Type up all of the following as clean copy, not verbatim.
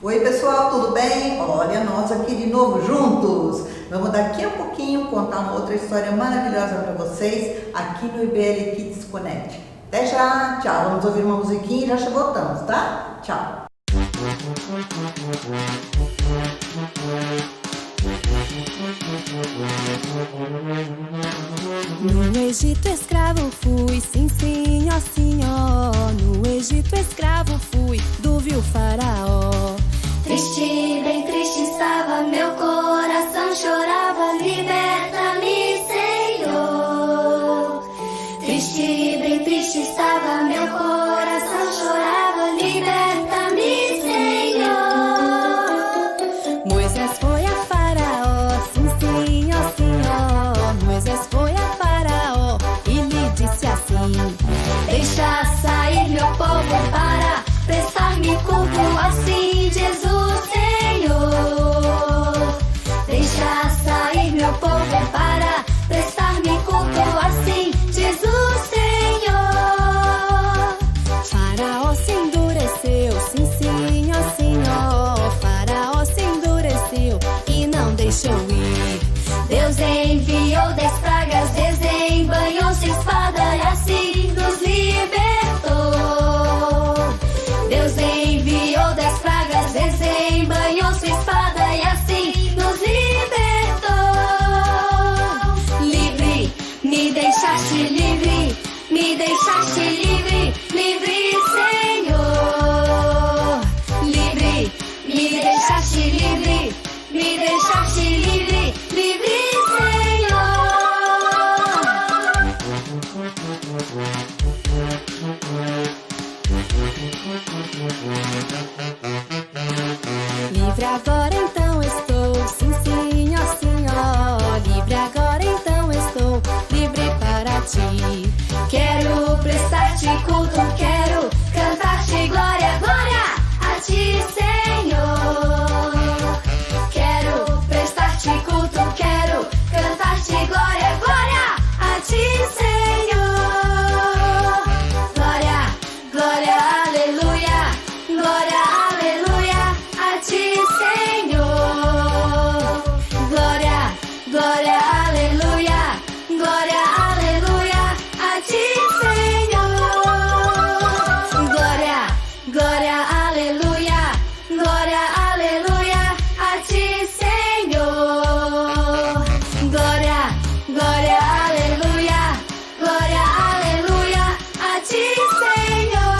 Oi pessoal, tudo bem? Olha nós aqui de novo juntos. Vamos daqui a pouquinho contar uma outra história maravilhosa para vocês aqui no IBL Kids Connect. Até já, tchau. Vamos ouvir uma musiquinha e já voltamos, tá? Tchau. No Egito escravo fui, sim, sim, ó senhor. No Egito escravo fui, do vil faraó. Triste, bem triste estava, meu coração chorava, liberta-me, Senhor. Triste, bem triste estava, meu coração chorava, liberta-me, Senhor. Moisés foi a Faraó, sim, sim, ó senhor. Moisés foi a Faraó e lhe disse assim: Deixa sair meu povo para prestar-me culto, assim Jesus, Senhor. Deixa sair meu povo para prestar-me culto, assim Jesus, Senhor. Faraó se endureceu, sim, sim, ó senhor. Faraó se endureceu e não deixou ir. Deus enviou 10 pragas, desembanhou-se espada e assim nos libertou. Deus enviou 10 pragas, desembanhou-se espada e assim nos libertou. Livre, me deixaste livre, me deixaste livre, livre, Senhor. Livre, me deixaste livre, me deixaste livre, livre, Senhor. Livre agora então estou, sim, sim, ó senhor. Livre agora então estou, livre para ti. Quero prestar-te culto, quero cantar-te glória, glória a ti, Senhor. Quero prestar-te culto, quero cantar-te glória, glória a ti, Senhor. Glória, glória, aleluia, glória, aleluia a ti, Senhor. Glória, glória, aleluia, glória, aleluia a ti, Senhor. Glória, glória, aleluia, glória, aleluia a ti, Senhor. Glória, glória, aleluia, glória, aleluia a ti, Senhor.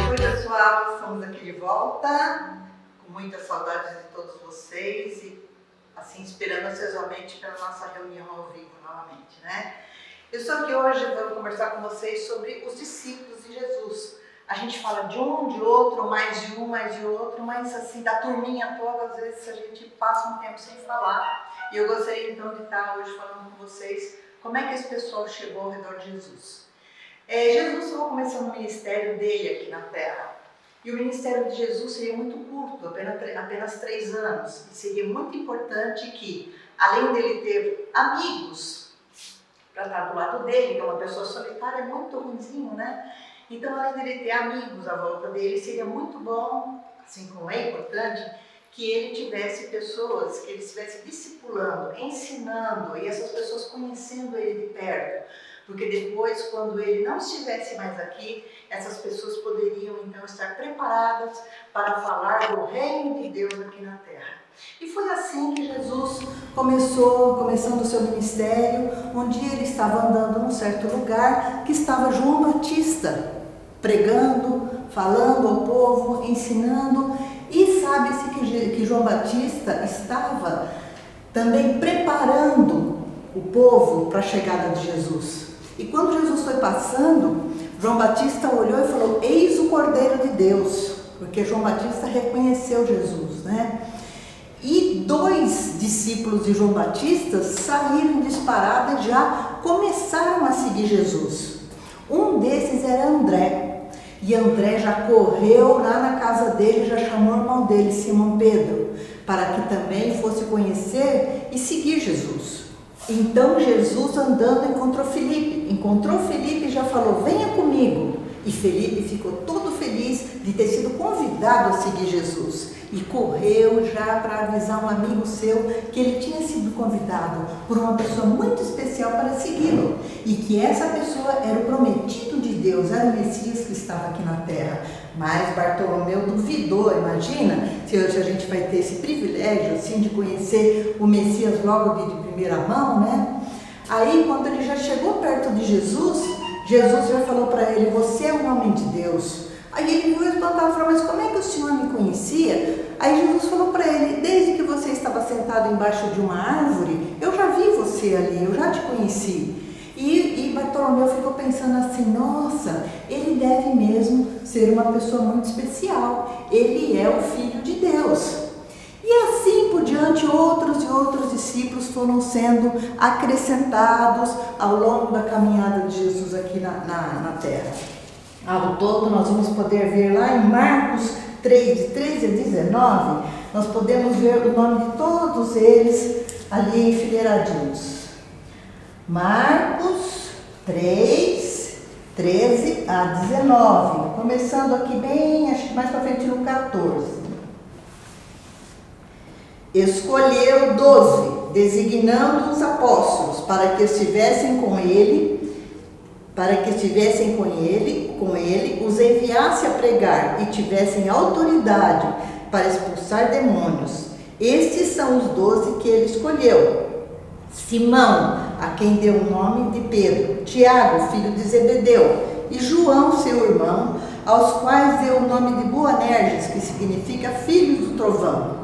Oi pessoal, estamos aqui de volta, com muitas saudades de todos vocês e assim esperando ansiosamente pela nossa reunião ao vivo novamente, né? Eu estou aqui hoje, vou conversar com vocês sobre os discípulos de Jesus. A gente fala de um, de outro, mais de um, mais de outro, mas assim, da turminha toda, às vezes a gente passa um tempo sem falar. E eu gostaria então de estar hoje falando com vocês como é que esse pessoal chegou ao redor de Jesus. Jesus estava começando o ministério dele aqui na Terra. E o ministério de Jesus seria muito curto, apenas 3 anos. E seria muito importante que, além dele ter amigos para estar do lado dele, que é uma pessoa solitária, é muito ruimzinho, né? Então, além dele ter amigos à volta dele, seria muito bom, assim como é importante, que ele tivesse pessoas, que ele estivesse discipulando, ensinando, e essas pessoas conhecendo ele de perto. Porque depois, quando ele não estivesse mais aqui, essas pessoas poderiam então estar preparadas para falar do reino de Deus aqui na Terra. E foi assim que Jesus começando o seu ministério. Um dia ele estava andando num certo lugar que estava João Batista, pregando, falando ao povo, ensinando. E sabe-se que João Batista estava também preparando o povo para a chegada de Jesus. E quando Jesus foi passando, João Batista olhou e falou: eis o Cordeiro de Deus, porque João Batista reconheceu Jesus, né? E 2 discípulos de João Batista saíram disparados e já começaram a seguir Jesus. Um desses era André, e André já correu lá na casa dele, já chamou o irmão dele, Simão Pedro, para que também fosse conhecer e seguir Jesus. Então Jesus andando encontrou Filipe e já falou: venha comigo. E Felipe ficou todo feliz de ter sido convidado a seguir Jesus. E correu já para avisar um amigo seu que ele tinha sido convidado por uma pessoa muito especial para segui-lo. E que essa pessoa era o prometido de Deus, era o Messias que estava aqui na terra. Mas Bartolomeu duvidou, imagina, se hoje a gente vai ter esse privilégio assim de conhecer o Messias logo de primeira mão, né? Aí quando ele já chegou perto de Jesus, Jesus já falou para ele: você é um homem de Deus. Aí ele viu espantado e falou: mas como é que o senhor me conhecia? Aí Jesus falou para ele: desde que você estava sentado embaixo de uma árvore, eu já vi você ali, eu já te conheci. E Bartolomeu ficou pensando assim: nossa, ele deve mesmo ser uma pessoa muito especial, ele é o Filho de Deus. E assim por diante, outros e outros discípulos foram sendo acrescentados ao longo da caminhada de Jesus aqui na terra. Ao todo, nós vamos poder ver lá em Marcos 3, de 13 a 19, nós podemos ver o nome de todos eles ali enfileiradinhos. Marcos 3, 13 a 19, começando aqui bem, acho que mais para frente no 14. Escolheu 12, designando os apóstolos para que estivessem com ele, os enviasse a pregar e tivessem autoridade para expulsar demônios. Estes são os 12 que ele escolheu: Simão, a quem deu o nome de Pedro, Tiago, filho de Zebedeu, e João, seu irmão, aos quais deu o nome de Boanerges, que significa filhos do trovão,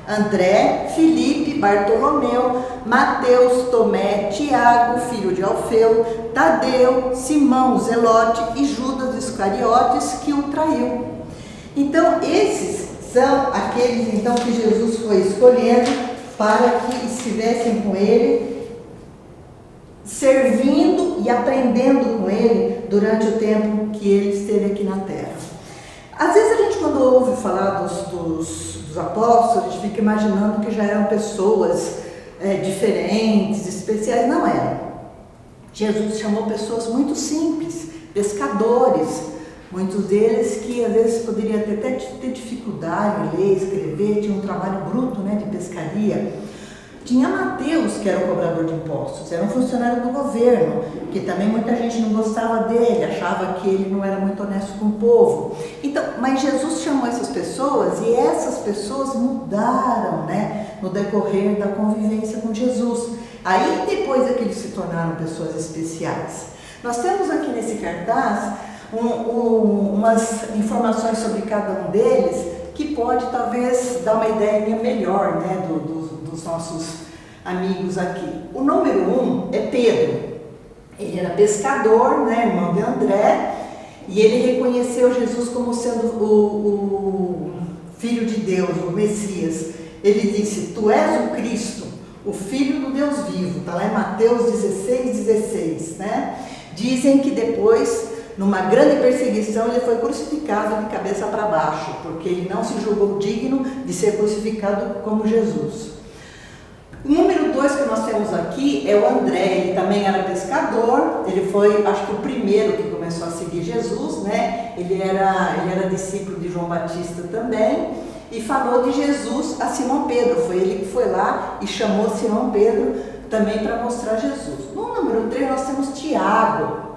André, Filipe, Bartolomeu, Mateus, Tomé, Tiago, filho de Alfeu, Tadeu, Simão, Zelote e Judas Iscariotes, que o traiu. Então, esses são aqueles então que Jesus foi escolhendo para que estivessem com ele, servindo e aprendendo com ele durante o tempo que ele esteve aqui na terra. Às vezes a gente, quando ouve falar dos apóstolos, a gente fica imaginando que já eram pessoas diferentes, especiais. Não eram. Jesus chamou pessoas muito simples, pescadores, muitos deles que às vezes poderiam até ter dificuldade em ler, escrever, tinham um trabalho bruto, né, de pescaria. Tinha Mateus, que era o cobrador de impostos, era um funcionário do governo, que também muita gente não gostava dele, achava que ele não era muito honesto com o povo. Então, mas Jesus chamou essas pessoas e essas pessoas mudaram, né, no decorrer da convivência com Jesus. Aí depois é que eles se tornaram pessoas especiais. Nós temos aqui nesse cartaz umas informações sobre cada um deles que pode talvez dar uma ideia melhor, né, dos nossos amigos aqui. O número 1 é Pedro. Ele era pescador, né, irmão de André, e ele reconheceu Jesus como sendo o Filho de Deus, o Messias. Ele disse: tu és o Cristo, o Filho do Deus vivo. Está lá em Mateus 16, né? Dizem que depois, numa grande perseguição, ele foi crucificado de cabeça para baixo, porque ele não se julgou digno de ser crucificado como Jesus. O número 2 que nós temos aqui é o André. Ele também era pescador, ele foi, acho que o primeiro que começou a seguir Jesus, né? Ele era discípulo de João Batista também, e falou de Jesus a Simão Pedro. Foi ele que foi lá e chamou Simão Pedro também para mostrar Jesus. No número 3 nós temos Tiago.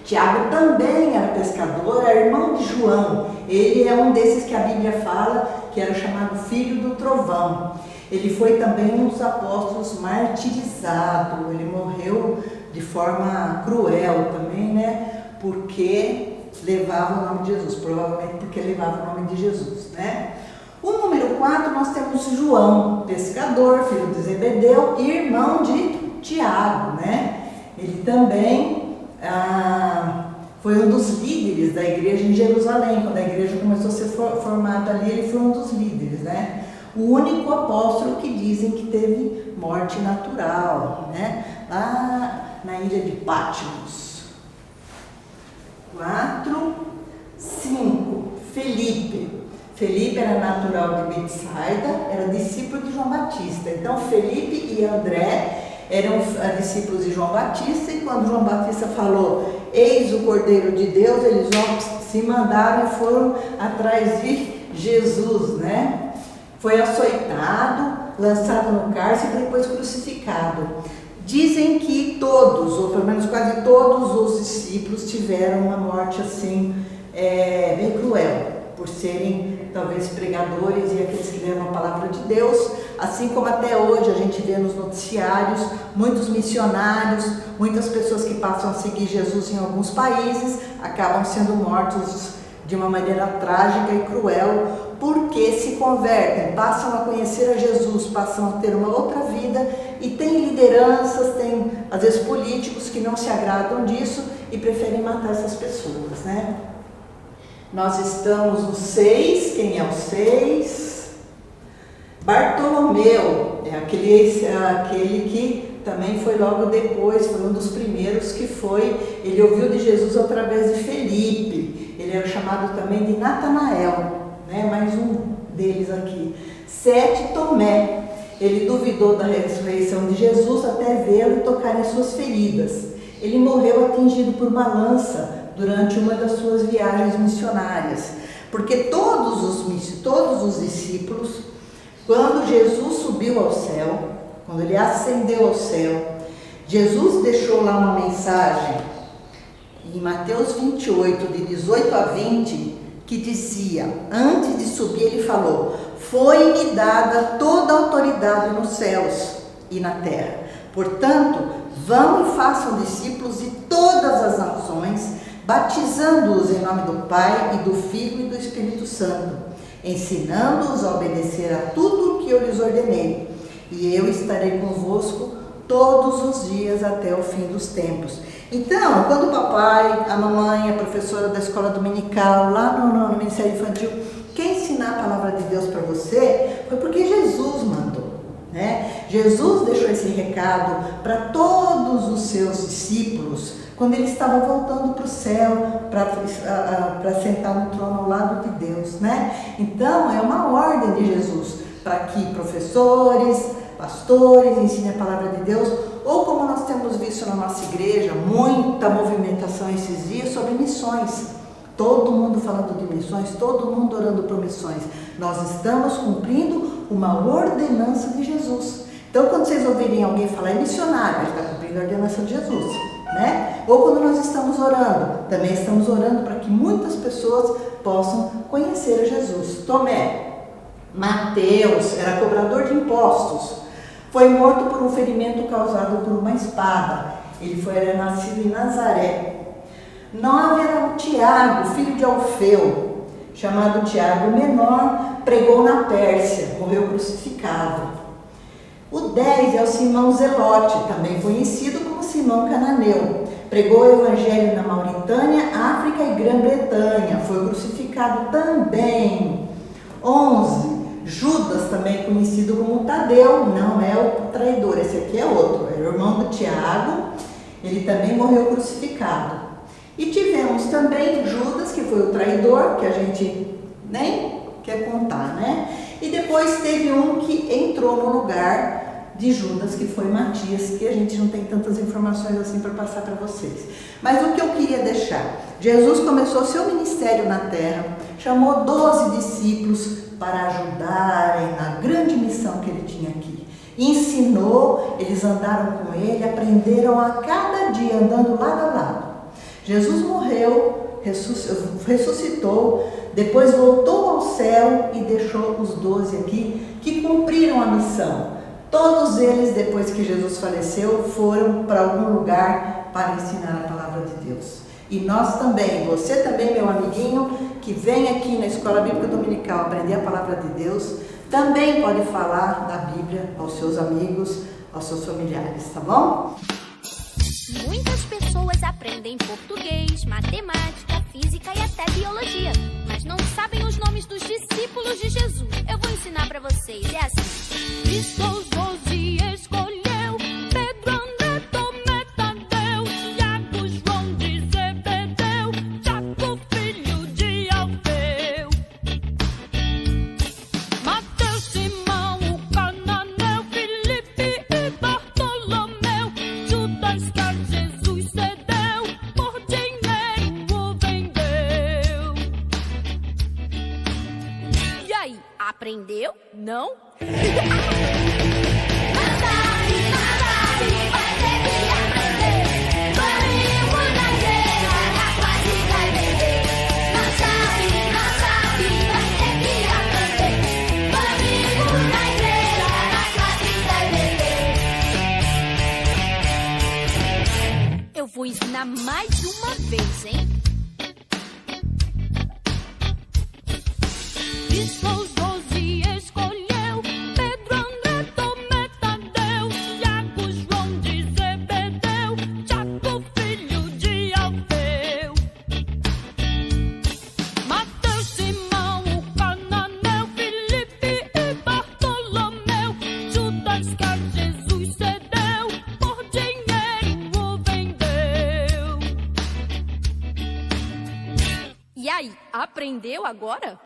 Tiago também era pescador, era irmão de João. Ele é um desses que a Bíblia fala que era chamado filho do trovão. Ele foi também um dos apóstolos martirizado. Ele morreu de forma cruel também, né? Porque levava o nome de Jesus, provavelmente porque levava o nome de Jesus, né? O número 4 nós temos João, pescador, filho de Zebedeu e irmão de Tiago, né? Ele também foi um dos líderes da igreja em Jerusalém. Quando a igreja começou a ser formada ali, ele foi um dos líderes, né? O único apóstolo que dizem que teve morte natural, né? Lá na ilha de Patmos. 4, 5, Felipe. Felipe era natural de Betsaida, era discípulo de João Batista. Então Felipe e André eram discípulos de João Batista, e quando João Batista falou: eis o Cordeiro de Deus, eles se mandaram e foram atrás de Jesus, né? Foi açoitado, lançado no cárcere e depois crucificado. Dizem que todos, ou pelo menos quase todos os discípulos tiveram uma morte assim, bem cruel, por serem talvez pregadores e aqueles que levam a palavra de Deus, assim como até hoje a gente vê nos noticiários muitos missionários, muitas pessoas que passam a seguir Jesus em alguns países, acabam sendo mortos de uma maneira trágica e cruel, porque se convertem, passam a conhecer a Jesus, passam a ter uma outra vida, e tem lideranças, tem às vezes políticos que não se agradam disso e preferem matar essas pessoas, né? Nós estamos no 6, quem é o 6? Bartolomeu, é aquele que também foi logo depois, foi um dos primeiros que foi, ele ouviu de Jesus através de Felipe, ele era chamado também de Natanael, né? Mais um deles aqui. 7, Tomé, ele duvidou da ressurreição de Jesus até vê-lo e tocar em suas feridas. Ele morreu atingido por uma lança durante uma das suas viagens missionárias, porque todos os discípulos, quando Jesus subiu ao céu, quando ele ascendeu ao céu, Jesus deixou lá uma mensagem em Mateus 28, de 18 a 20, que dizia, antes de subir ele falou, foi-me dada toda a autoridade nos céus e na terra, portanto, vão e façam discípulos de todas as nações, batizando-os em nome do Pai e do Filho e do Espírito Santo, ensinando-os a obedecer a tudo o que eu lhes ordenei, e eu estarei convosco todos os dias até o fim dos tempos. Então, quando o papai, a mamãe, a professora da escola dominical, lá no Ministério Infantil, quer ensinar a palavra de Deus para você, foi porque Jesus mandou, né? Jesus deixou esse recado para todos os seus discípulos, quando ele estava voltando para o céu, para sentar no trono ao lado de Deus, né? Então, é uma ordem de Jesus, para que professores, pastores ensinem a palavra de Deus, ou como nós temos visto na nossa igreja, muita movimentação esses dias sobre missões. Todo mundo falando de missões, todo mundo orando por missões. Nós estamos cumprindo uma ordenança de Jesus. Então, quando vocês ouvirem alguém falar é missionário, ele está cumprindo a ordenança de Jesus, né? Ou quando nós estamos orando, também estamos orando para que muitas pessoas possam conhecer a Jesus. Tomé, Mateus, era cobrador de impostos, foi morto por um ferimento causado por uma espada. Ele era nascido em Nazaré. 9 era o Tiago, filho de Alfeu, chamado Tiago o Menor, pregou na Pérsia, morreu crucificado. O 10 é o Simão Zelote, também conhecido como Simão Cananeu, pregou o evangelho na Mauritânia, África e Grã-Bretanha, foi crucificado também. 11, Judas, também conhecido como Tadeu, não é o traidor, esse aqui é outro, é o irmão do Tiago, ele também morreu crucificado. E tivemos também Judas, que foi o traidor, que a gente nem quer contar, né? E depois teve um que entrou no lugar de Judas, que foi Matias, que a gente não tem tantas informações assim para passar para vocês. Mas o que eu queria deixar, Jesus começou seu ministério na terra, chamou 12 discípulos para ajudarem na grande missão que ele tinha aqui. Ensinou, eles andaram com ele, aprenderam a cada dia, andando lado a lado. Jesus morreu, ressuscitou, depois voltou ao céu e deixou os 12 aqui, que cumpriram a missão. Todos eles, depois que Jesus faleceu, foram para algum lugar para ensinar a palavra de Deus. E nós também, você também, meu amiguinho, que vem aqui na Escola Bíblica Dominical aprender a palavra de Deus, também pode falar da Bíblia aos seus amigos, aos seus familiares, tá bom? Muitas pessoas aprendem português, matemática, física e até biologia, mas não sabem os nomes dos discípulos de Jesus. Eu vou ensinar pra vocês, é assim. Cristo os 12 escolheu, Pedro, André, Tomé, Tadeu, Tiago, João de Zebedeu, Tiago, filho de Alfeu, Mateus, Simão, o Cananeu, Filipe e Bartolomeu, Judas que a Jesus cedeu, por dinheiro Aprendeu? Não? Eu vou ensinar mais uma vez, hein? Jesus, 12 escolheu Pedro, André, Tomé, Tadeu, Tiago, João de Zebedeu, Tiago, filho de Alfeu, Mateus, Simão, o Cananeu, Filipe e Bartolomeu, Judas que a Jesus cedeu, por dinheiro o vendeu. E aí, aprendeu agora?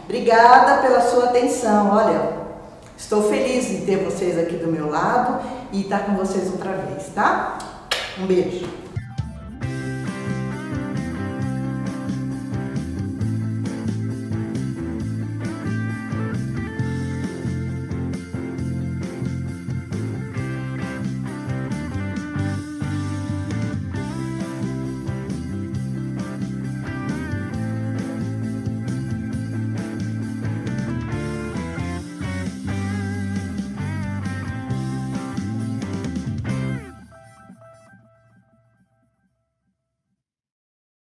Obrigada pela sua atenção. Olha, estou feliz de ter vocês aqui do meu lado e estar com vocês outra vez, tá? Um beijo.